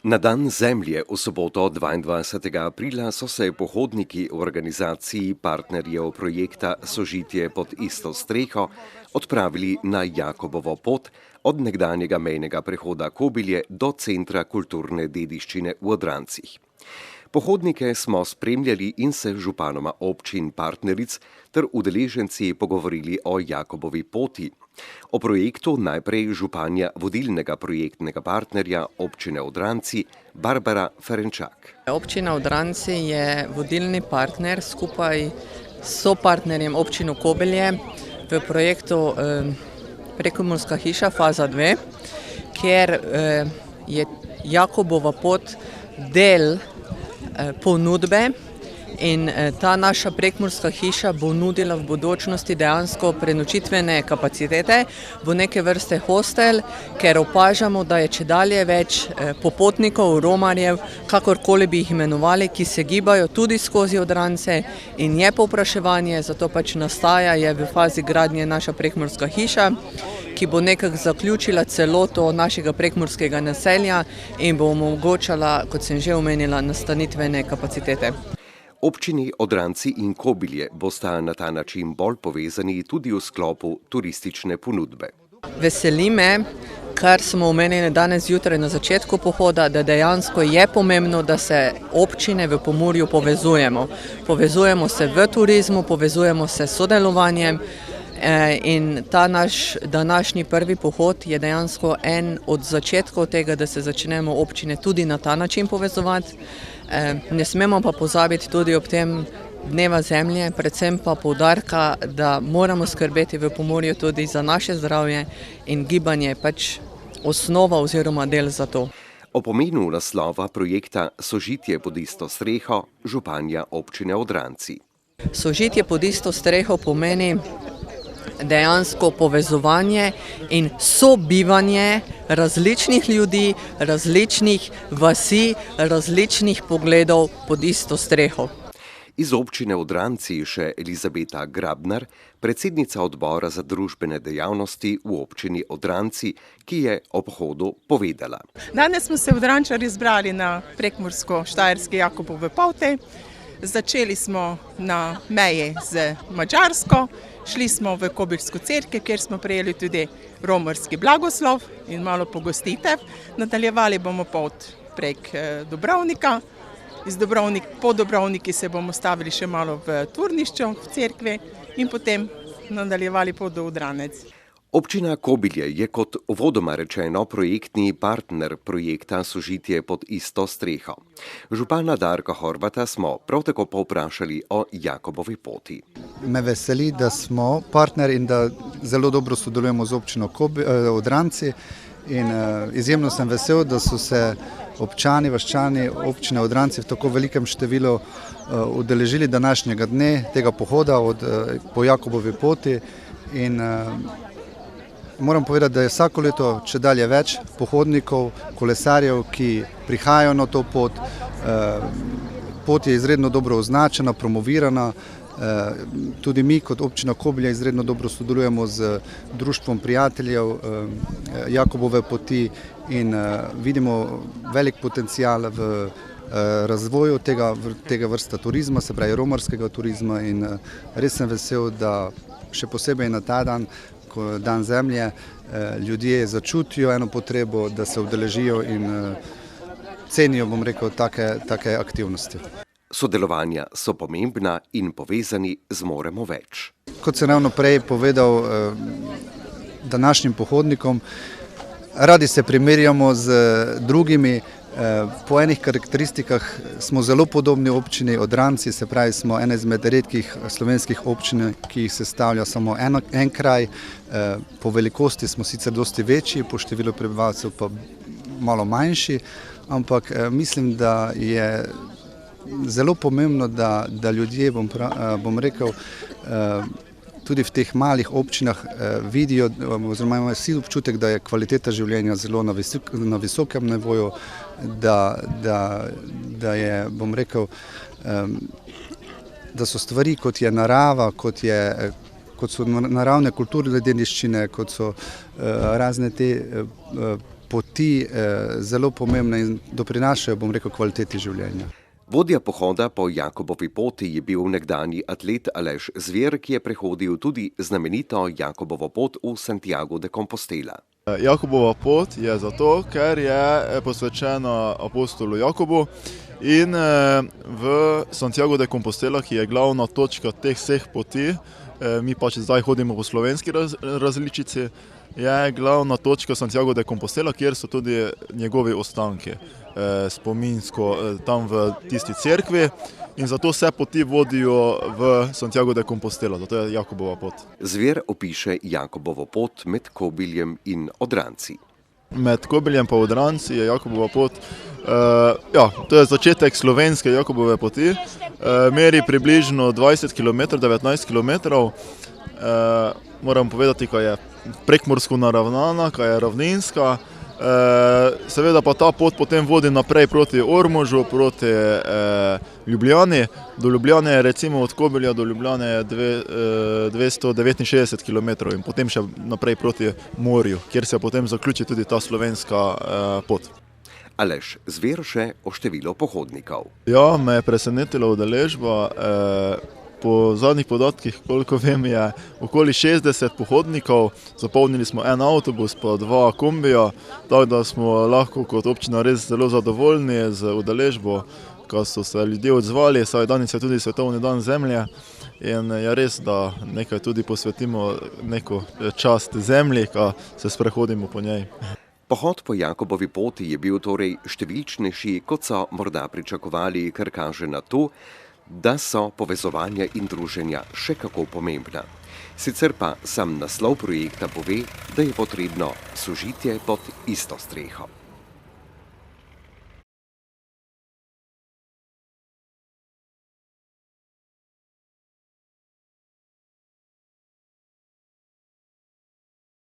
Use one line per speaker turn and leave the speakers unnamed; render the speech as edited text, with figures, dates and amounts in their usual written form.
Na dan zemlje v soboto 22. aprila so se pohodniki v organizaciji partnerjev projekta Sožitje pod isto streho odpravili na Jakobovo pot od nekdanjega mejnega prehoda Kobilje do Centra kulturne dediščine v Odrancih. Pohodnike smo spremljali in se z županoma občin partneric ter udeleženci pogovorili o Jakobovi poti. O projektu najprej županja vodilnega projektnega partnerja občine Odranci Barbara Ferenčak.
Občina Odranci je vodilni partner skupaj s sopartnerjem občino Kobilje v projektu Prekomurska hiša faza 2, kjer je Jakobova pot del ponudbe in ta naša prekmurska hiša bo nudila v bodočnosti dejansko prenočitvene kapacitete, bo neke vrste hostel, ker opažamo, da je čedalje več popotnikov, romarjev, kakorkoli bi jih imenovali, ki se gibajo tudi skozi Odrance in je povpraševanje, zato pač nastaja, je v fazi gradnje naša prekmurska hiša, ki bo nekako zaključila celoto našega prekmurskega naselja in bo omogočala, kot sem že omenila, nastanitvene kapacitete.
Občini Odranci in Kobilje bosta na ta način bolj povezani tudi v sklopu turistične ponudbe.
Veseli me, kar smo omenili danes zjutraj na začetku pohoda, da dejansko je pomembno, da se občine v Pomurju povezujemo. Povezujemo se v turizmu, povezujemo se s sodelovanjem in ta naš današnji prvi pohod je dejansko en od začetkov tega, da se začnemo občine tudi na ta način povezovati. Ne smemo pa pozabiti tudi ob tem dneva zemlje, predvsem pa poudarka, da moramo skrbeti v Pomurju tudi za naše zdravje in gibanje pač osnova oziroma del za to.
O pomenu naslova projekta Sožitje pod isto streho županja občine Odranci.
Sožitje pod isto streho pomeni dejansko povezovanje in sobivanje različnih ljudi, različnih vasi, različnih pogledov pod isto streho.
Iz občine Odranci še Elizabeta Grabnar, predsednica odbora za družbene dejavnosti v občini Odranci, ki je o pohodu povedala.
Danes smo se Odrančarji zbrali na prekmursko-štajerski Jakobove poti. Začeli smo na meji z Madžarsko, šli smo v Kobiljsko cerkev, kjer smo prejeli tudi romarski blagoslov in malo pogostitev. Nadaljevali bomo pot prek Dubrovnika. Po Dubrovniki se bomo stavili še malo v Turnišču, v cerkvi in potem nadaljevali pot do Odranec.
Občina Kobilje je kot uvodoma rečeno projektni partner projekta Sožitje pod isto streho. Župana Darka Horvata smo prav tako povprašali o Jakobovi poti.
Me veseli, da smo partner in da zelo dobro sodelujemo z občino Odranci in izjemno sem vesel, da so se občani, vaščani občine Odranci v tako velikem številu udeležili današnjega dne, tega pohoda po Jakobovi poti in moram povedati, da je vsako leto čedalje več pohodnikov, kolesarjev, ki prihajajo na to pot. Pot je izredno dobro označena, promovirana. Tudi mi kot občina Kobilje izredno dobro sodelujemo z društvom prijateljev Jakobove poti in vidimo velik potencial v razvoju tega vrsta turizma, se pravi romarskega turizma in res sem vesel, da še posebej na ta dan, dan zemlje, ljudje začutijo eno potrebo, da se udeležijo in cenijo, bom rekel, take aktivnosti.
Sodelovanja so pomembna in povezani zmoremo več.
Kot sem ravno prej povedal današnjim pohodnikom, radi se primerjamo z drugimi. Po enih karakteristikah smo zelo podobni občini Odranci, se pravi smo ena izmed redkih slovenskih občin, ki jih sestavlja samo en kraj. Po velikosti smo sicer dosti večji, po številu prebivalcev pa malo manjši, ampak mislim, da je zelo pomembno, da ljudje, bom rekel, tudi v teh malih občinah vidijo, oziroma imajo vsi občutek, da je kvaliteta življenja zelo na visokem nivoju, da je, bom rekel, da so stvari, kot je narava, kot so naravne kulturne dediščine, kot so razne te poti zelo pomembne in doprinašajo, bom rekel, kvaliteti življenja.
Vodja pohoda po Jakobovi poti je bil nekdanji atlet Aleš Zver, ki je prehodil tudi znamenito Jakobovo pot v Santiago de Compostela.
Jakobova pot je zato, ker je posvečena apostolu Jakobu in v Santiago de Compostela, ki je glavna točka teh vseh poti, mi pač zdaj hodimo po slovenski različici, je glavna točka Santiago de Compostela, kjer so tudi njegovi ostanki spominsko tam v tisti cerkvi. In zato vse poti vodijo v Santiago de Compostela, zato je Jakobova pot.
Zver opiše Jakobovo pot med Kobiljem in Odranci.
Med Kobiljem pa Odranci je Jakobova pot, to je začetek slovenske Jakobove poti, meri približno 20 km, 19 km. Moram povedati, kaj je prekmursko naravnana, kaj je ravninska. Seveda pa ta pot potem vodi naprej proti Ormožu, proti Ljubljani. Do Ljubljane je recimo od Kobilja do Ljubljane je 269 km in potem še naprej proti morju, kjer se potem zaključi tudi ta slovenska pot.
Aleš Zver še o številu pohodnikov.
Ja, me je presenetila udeležba. Po zadnjih podatkih, koliko vem, je okoli 60 pohodnikov, zapolnili smo en avtobus pa 2 kombija, tako da smo lahko kot občina res zelo zadovoljni z udeležbo, ko so se ljudje odzvali, saj danes je tudi svetovni dan zemlje in je res, da nekaj tudi posvetimo neko čast zemlji, ko se sprehodimo po njej.
Pohod po Jakobovi poti je bil torej številčnejši, kot so morda pričakovali, kar kaže na to, da so povezovanja in druženja še kako pomembna. Sicer pa sam naslov projekta pove, da je potrebno sožitje pod isto streho.